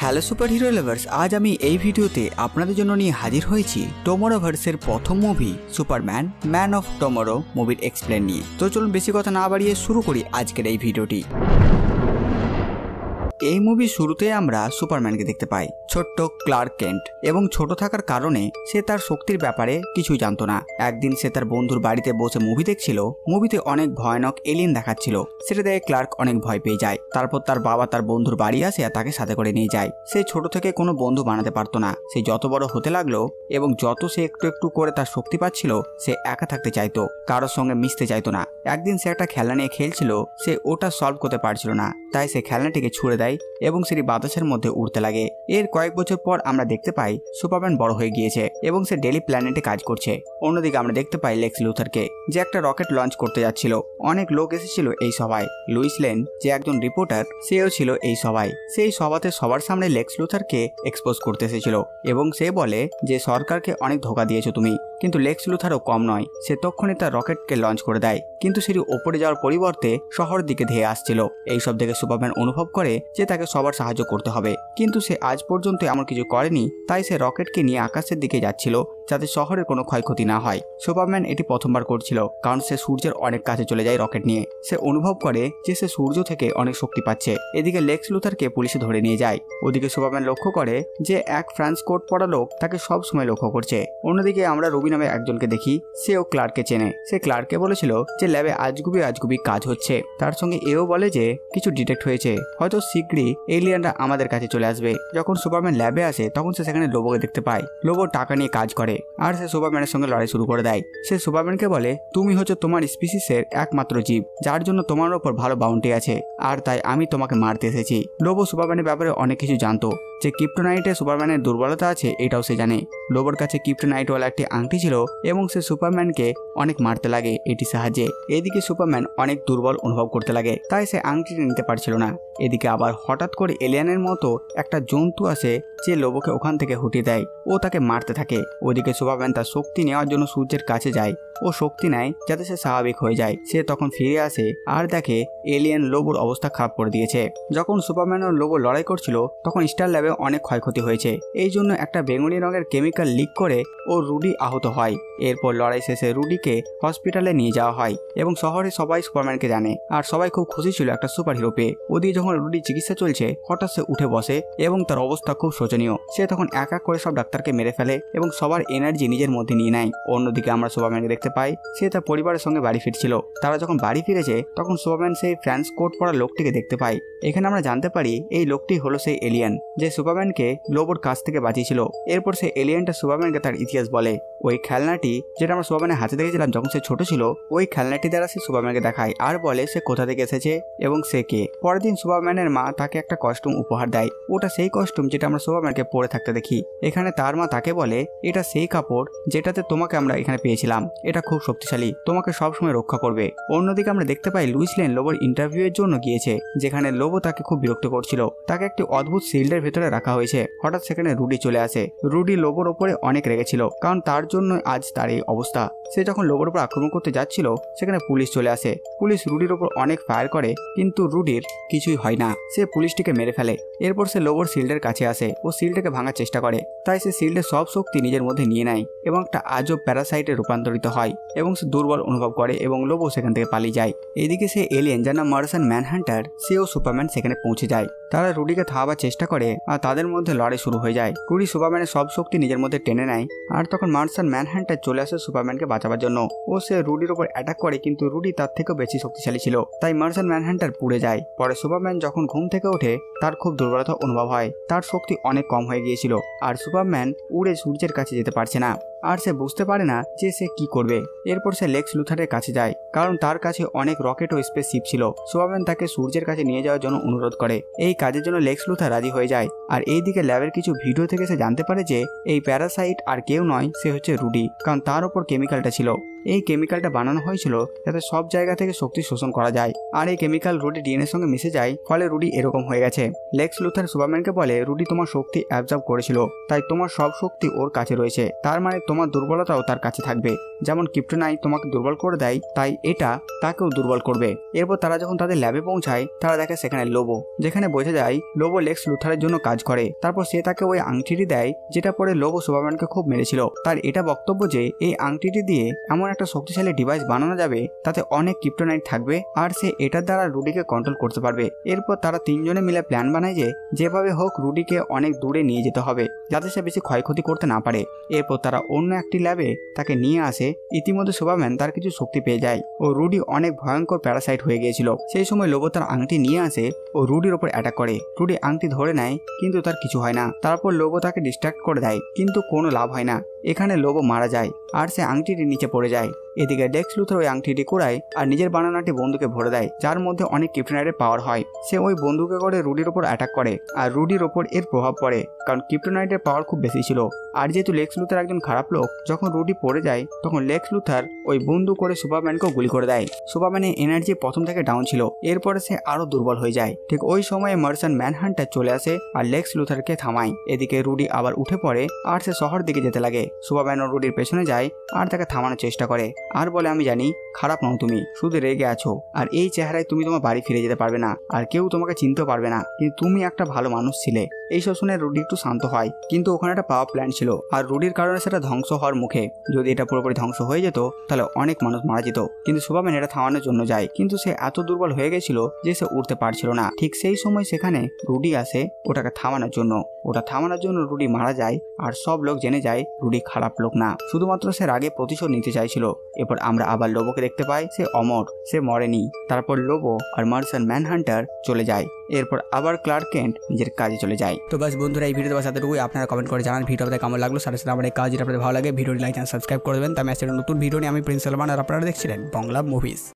Hello super hero lovers, আজ আমি এই ভিডিওতে আপনাদের জন্য নিয়ে হাজির হয়েছি টমোরোভার্সের প্রথম movie Superman man of tomorrow মুভির এক্সপ্লেন নিয়ে। তো চলুন বেশি কথা না বাড়িয়ে শুরু করি আজকের এই ভিডিওটি। এই মুভির শুরুতে আমরা সুপারম্যানকে দেখতে পাই, ছোট্ট ক্লার্ক কেন্ট, এবং ছোট থাকার কারণে সে তার শক্তির ব্যাপারে কিছুই জানতো না। একদিন সে তার বন্ধুর বাড়িতে বসে মুভি দেখছিল। মুভিতে অনেক ভয়ানক এলিয়েন দেখাচ্ছিল। সেটা দেখে ক্লার্ক অনেক ভয় পেয়ে যায়। তারপর তার বাবা তার বন্ধুর বাড়ি আসে আর তাকে সাথে করে নিয়ে যায়। সে ছোট থেকে কোনো বন্ধু বানাতে পারতো না। সে যত বড় হতে লাগলো এবং যত সে একটু একটু করে তার শক্তি পাচ্ছিল, সে একা থাকতে চাইতো, কারোর সঙ্গে মিশতে চাইতো না। একদিন সে একটা খেলনা নিয়ে খেলছিল, সে ওটা সলভ করতে পারছিল না, তাই সে খেলনাটিকে ছুড়ে দেয় এবং সেটি বাতাসের মধ্যে উড়তে লাগে। এর কয়েক বছর পর আমরা দেখতে পাই সুপারম্যান বড় হয়ে গিয়েছে এবং সে ডেলি প্ল্যানেটে কাজ করছে। অন্যদিকে আমরা দেখতে পাই লেক্স লুথারকে, যে একটা রকেট লঞ্চ করতে যাচ্ছিল। অনেক লোক এসেছিল এই সভায়। লুইস লেন, যে একজন রিপোর্টার, সেও ছিল এই সভায়। সেই সভাতে সবার সামনে লেক্স লুথারকে এক্সপোজ করতে এসেছিল এবং সে বলে যে সরকারকে অনেক ধোঁকা দিয়েছো তুমি। কিন্তু লেক্স লুথারও কম নয়, সে তখনই তার রকেটকে লঞ্চ করে দেয়, কিন্তু সেটি ওপরে যাওয়ার পরিবর্তে শহরের দিকে ধেয়ে আসছিল। এইসব দেখে সুপারম্যান অনুভব করে যে তাকে সবার সাহায্য করতে হবে, কিন্তু সে আজ পর্যন্ত এমন কিছু করেনি। তাই সে রকেটকে নিয়ে আকাশের দিকে যাচ্ছিল যাতে শহরের কোনো ক্ষয়ক্ষতি না হয়। সুপারম্যান এটি প্রথমবার করছিল, কারণ সে সূর্যের অনেক কাছে চলে যায় রকেট নিয়ে। সে অনুভব করে যে সে সূর্য থেকে অনেক শক্তি পাচ্ছে। এদিকে লেক্স লুথারকে পুলিশে ধরে নিয়ে যায়। ওদিকে সুপারম্যান লক্ষ্য করে যে এক ফ্রান্স কোট পরা লোক তাকে সব সময় লক্ষ্য করছে। অন্যদিকে আমরা রবি নামে একজনকে দেখি, সেও ক্লার্ককে চেনে। সে ক্লার্ককে বলেছিল যে ল্যাবে আজগুবি কাজ হচ্ছে। তার সঙ্গে এও বলে যে কিছু ডিটেক্ট হয়েছে, হয়তো শীঘ্রই এলিয়েনরা আমাদের কাছে চলে আসবে। যখন সুপারম্যান ল্যাবে আসে তখন সে সেখানে লোবোকে দেখতে পায়। লোবো টাকা নিয়ে কাজ করে আর সে সুপারম্যানের সঙ্গে লড়াই শুরু করে দেয়। সে সুপারম্যানকে বলে, তুমি হচ্ছে তোমার স্পিসিসের একমাত্র জীব, যার জন্য তোমার ওপর ভালো বাউন্টি আছে, আর তাই আমি তোমাকে মারতে এসেছি। লোবো সুপারম্যানের ব্যাপারে অনেক কিছু জানতো। যে ক্রিপ্টোনাইটে সুপারম্যানের দুর্বলতা আছে এটাও সে জানে। লোবোর কাছে ক্রিপ্টোনাইটওয়ালা একটি আংটি ছিল এবং সে সুপারম্যানকে অনেক মারতে লাগে এটির সাহায্যে। এদিকে সুপারম্যান অনেক দুর্বল অনুভব করতে লাগে, তাই সে আংটিটি নিতে পারছিল না। এদিকে আবার হঠাৎ করে এলিয়ানের মতো একটা জন্তু আসে, যে লোবোকে ওখান থেকে হটিয়ে দেয়। ও তাকে মারতে থাকে। ওদিকে সুপারম্যান তার শক্তি নেওয়ার জন্য সূর্যের কাছে যায়। ও শক্তি নেয় যাতে সে স্বাভাবিক হয়ে যায়। সে তখন ফিরে আসে আর দেখে এলিয়েন লোবোর অবস্থা খারাপ করে দিয়েছে। যখন সুপারম্যান ও লোবো লড়াই করছিল তখন স্টার ল্যাবে অনেক ক্ষয়ক্ষতি হয়েছে। এই জন্য একটা বেগুনি রঙের কেমিক্যাল লিক করে ও রুডি আহত হয়। এরপর লড়াই শেষে রুডিকে হসপিটালে নিয়ে যাওয়া হয় এবং শহরে সবাই সুপারম্যানকে জানে আর সবাই খুব খুশি ছিল একটা সুপার হিরো পেয়ে। ওদিকে যখন রুডি চিকিৎসা চলছে হঠাৎ সে উঠে বসে এবং তার অবস্থা খুব শোচনীয়। সে তখন এক এক করে সব ডাক্তারকে মেরে ফেলে এবং সবার এনার্জি নিজের মধ্যে নিয়ে নেয়। অন্যদিকে আমরা সুপারম্যানকে দেখতে পাই, সে তার পরিবারের সঙ্গে বাড়ি ফিরছিল। তারা যখন বাড়ি ফিরেছে তখন সুপারম্যান সেই ফ্রান্স কোট পরা লোকটিকে দেখতে পায়। এখানে আমরা জানতে পারি এই লোকটি হলো সেই এলিয়েন যে সুপারম্যানকে লোবোর কাছ থেকে বাঁচিয়েছিল। এরপর সেই এলিয়েনটা সুপারম্যানকে তার ইতিহাস বলে। ওই খেলনাটি যেটা আমরা সুপারম্যানের হাতে দেখেছিলাম যখন সে ছোট ছিল, ওই খেলনাটি দ্বারা সে সুপারম্যানকে দেখায় আর বলে সে কোথা থেকে এসেছে এবং সে কে। পরের দিন সুপারম্যানের মা তাকে একটা কস্টিউম উপহার দেয়। ওটা সেই কস্টিউম যেটা আমরা সুপারম্যানকে পরে থাকতে দেখি। এখানে তার মা তাকে বলে, এটা সেই কাপড় যেটাতে তোমাকে আমরা এখানে পেয়েছিলাম, এটা খুব শক্তিশালী, তোমাকে সবসময় রক্ষা করবে। অন্যদিকে আমরা দেখতে পাই লুইস লেন লোবোর ইন্টারভিউ এর জন্য গিয়েছে, যেখানে লোবো তাকে খুব বিরক্ত করছিল। তাকে একটি অদ্ভুত শিল্ডের ভেতরে রাখা হয়েছে। হঠাৎ সেখানে রুডি চলে আসে। রুডি লোবোর ওপরে অনেক রেগেছিল, কারণ তার জন্য আজ তার এই অবস্থা। সে যখন লোবোর উপর আক্রমণ করতে যাচ্ছিল সেখানে পুলিশ চলে আসে। পুলিশ রুডির ওপর অনেক ফায়ার করে, কিন্তু রুডির কিছুই হয় না। সে পুলিশটিকে মেরে ফেলে। এরপর সে লোবোর শিল্ডের কাছে আসে ও শিল্ডটাকে ভাঙার চেষ্টা করে। তাই সে শিল্ডের সব শক্তি নিজের মধ্যে নিয়ে নেয় এবং একটা আজব প্যারাসাইটে রূপান্তরিত হয় এবং সে দুর্বল অনুভব করে এবং লোবো সেখান থেকে পালিয়ে যায়। এদিকে সে এলিয়েন যার নাম মার্সান ম্যানহান্টার, সেও সুপারম্যান সেখানে পৌঁছে যায়। তারা রুডিকে থামাবার চেষ্টা করে আর তাদের মধ্যে লড়াই শুরু হয়ে যায়। রুডি সুপারম্যানের সব শক্তি নিজের মধ্যে টেনে নেয় আর তখন মার্সান ম্যানহান্টার চলে আসে সুপারম্যানকে বাঁচাবার জন্য। ও সে রুডির উপর অ্যাটাক করে, কিন্তু রুডি তার থেকেও বেশি শক্তিশালী ছিল, তাই মার্সান ম্যানহান্টার পুড়ে যায়। পরে সুপারম্যান যখন ঘুম থেকে ওঠে তার খুব দুর্বলতা অনুভব হয়। তার শক্তি অনেক কম হয়ে গিয়েছিল আর সুপারম্যান উড়ে সূর্যের কাছে যেতে পারছে না আর সে বুঝতে পারে না যে সে কি করবে। এরপর সে লেক্স লুথারের কাছে যায়, কারণ তার কাছে অনেক রকেট ও স্পেসশিপ ছিল। সুপারম্যান তাকে সূর্যের কাছে নিয়ে যাওয়ার জন্য অনুরোধ করে। এই কাজের জন্য লেক্স লুথার রাজি হয়ে যায়। আর এইদিকে ল্যাবের কিছু ভিডিও থেকে সে জানতে পারে যে এই প্যারাসাইট আর কেউ নয়, সে হচ্ছে রুডি, কারণ তার ওপর কেমিক্যালটা ছিল। এই কেমিক্যালটা বানানো হয়েছিল যাতে সব জায়গা থেকে শক্তি শোষণ করা যায়, আর এই কেমিক্যাল রুডি ডিএনএর সঙ্গে মিশে যায়, ফলে রুডি এরকম হয়ে গেছে। লেক্স লুথার সুপারম্যানকে বলে, রুডি তোমার শক্তি অ্যাবজর্ব করেছিল, তাই তোমার সব শক্তি ওর কাছে রয়েছে, তার মানে তোমার দুর্বলতাও তার কাছে থাকবে। যেমন ক্রিপ্টোনাইট তোমাকে দুর্বল করে দেয়, তাই এটা তাকেও দুর্বল করবে। এরপর তারা যখন তাদের ল্যাবে পৌঁছায় তারা দেখে সেখানে লোবো, যেখানে বোঝা যায় লোবো লেক্স লুথারের জন্য কাজ কাজ করে। তারপর সে তাকে ওই আংটিটি দেয় যেটা পরে লোবো সুপারম্যানকে খুব মেরেছিল। তার এটা বক্তব্য যে এই আংটিটি দিয়ে এমন একটা শক্তিশালী ডিভাইস বানানো যাবে তাতে অনেক ক্রিপ্টোনাইট থাকবে আর সে এটার দ্বারা রুডিকে কন্ট্রোল করতে পারবে। এরপর তারা তিনজনে মিলে প্ল্যান বানায় যে যেভাবে হোক রুডিকে অনেক দূরে নিয়ে যেতে হবে যাতে সে বেশি ক্ষয়ক্ষতি করতে না পারে। এরপর তারা অন্য একটি ল্যাবে তাকে নিয়ে আসে। ইতিমধ্যে সুপারম্যান তার কিছু শক্তি পেয়ে যায় ও রুডি অনেক ভয়ঙ্কর প্যারাসাইট হয়ে গিয়েছিল। সেই সময় লোবো তার আংটি নিয়ে আসে ও রুডির ওপর অ্যাটাক করে। রুডি আংটি ধরে নেয় কিন্তু তার কিছু হয় না। তারপর লোবো তাকে ডিস্ট্রাক্ট করে দেয় কিন্তু কোনো লাভ হয় না। এখানে লোবো মারা যায় আর সে আংটিটি নিচে পড়ে যায়। এদিকে লেক্স লুথর ওই আংটিটি কুড়ায় আর নিজের বানানোটি বন্দুকে ভরে দেয় যার মধ্যে অনেক ক্রিপ্টোনাইটের পাওয়ার হয়। সে ওই বন্দুকে করে রুডির ওপর অ্যাটাক করে আর রুডির ওপর এর প্রভাব পড়ে কারণ ক্রিপ্টোনাইটের পাওয়ার খুব বেশি ছিল। আর যেহেতু লেক্স লুথার একজন খারাপ লোক, যখন রুডি পড়ে যায় তখন লেক্স লুথার ওই বন্দুক করে সুপারম্যানকেও গুলি করে দেয়। সুপারম্যানের এনার্জি প্রথম থেকে ডাউন ছিল, এরপরে সে আরো দুর্বল হয়ে যায়। ঠিক ওই সময়ে মার্শান ম্যানহান্টার চলে আসে আর লেক্স লুথারকে থামায়। এদিকে রুডি আবার উঠে পড়ে আর সে শহর দিকে যেতে লাগে। সুপারম্যান ও রুডির পেছনে যায় আর তাকে থামানোর চেষ্টা করে আর বলে, আমি জানি খারাপ নও তুমি, শুধু রেগে আছো আর এই চেহারায় তুমি তোমার বাড়ি ফিরে যেতে পারবে না আর কেউ তোমাকে চিনতে পারবে না, কিন্তু তুমি একটা ভালো মানুষ ছিলে। এইসব শুনে রুডি একটু শান্ত হয় কিন্তু ওখানে একটা পাওয়ার প্ল্যান্ট ছিল আর রুডির কারণে সেটা ধ্বংস হওয়ার মুখে। যদি এটা পুরোপুরি ধ্বংস হয়ে যেত তাহলে অনেক মানুষ মারা যেত। কিন্তু সুপারম্যান এটা থামানোর জন্য যায় কিন্তু সে এত দুর্বল হয়ে গেছিল যে সে উঠতে পারছিল না। ঠিক সেই সময় সেখানে রুডি আসে ওটাকে থামানোর জন্য। ওটা থামানোর জন্য রুডি মারা যায় আর সব লোক জেনে যায় রুডি খারাপ লোক না, শুধুমাত্র সে রাগে প্রতিশোধ নিতে চাইছিল। এরপর আমরা আবার লোবোকে দেখতে পাই, সে অমর, সে মরেনি। তারপর লোবো আর মার্শান ম্যানহান্টার চলে যায়। এরপর আবার ক্লার্ক কেন্ট নিজের কাজে চলে যায়। তো বাস বন্ধুরা, এই ভিডিওতে বাস এতটুকুই। আপনারা কমেন্ট করে জানান ভিডিও আপনাদের কেমন লাগলো। সাথে সাথে আমার এই কাজ যেটা আপনাদের ভালো লাগে ভিডিওটি লাইক আর সাবস্ক্রাইব করে দেবেন। তাই নতুন ভিডিও নিয়ে আমি প্রিন্স সালমান আর আপনারা দেখছিলেন বাংলা মুভিজ।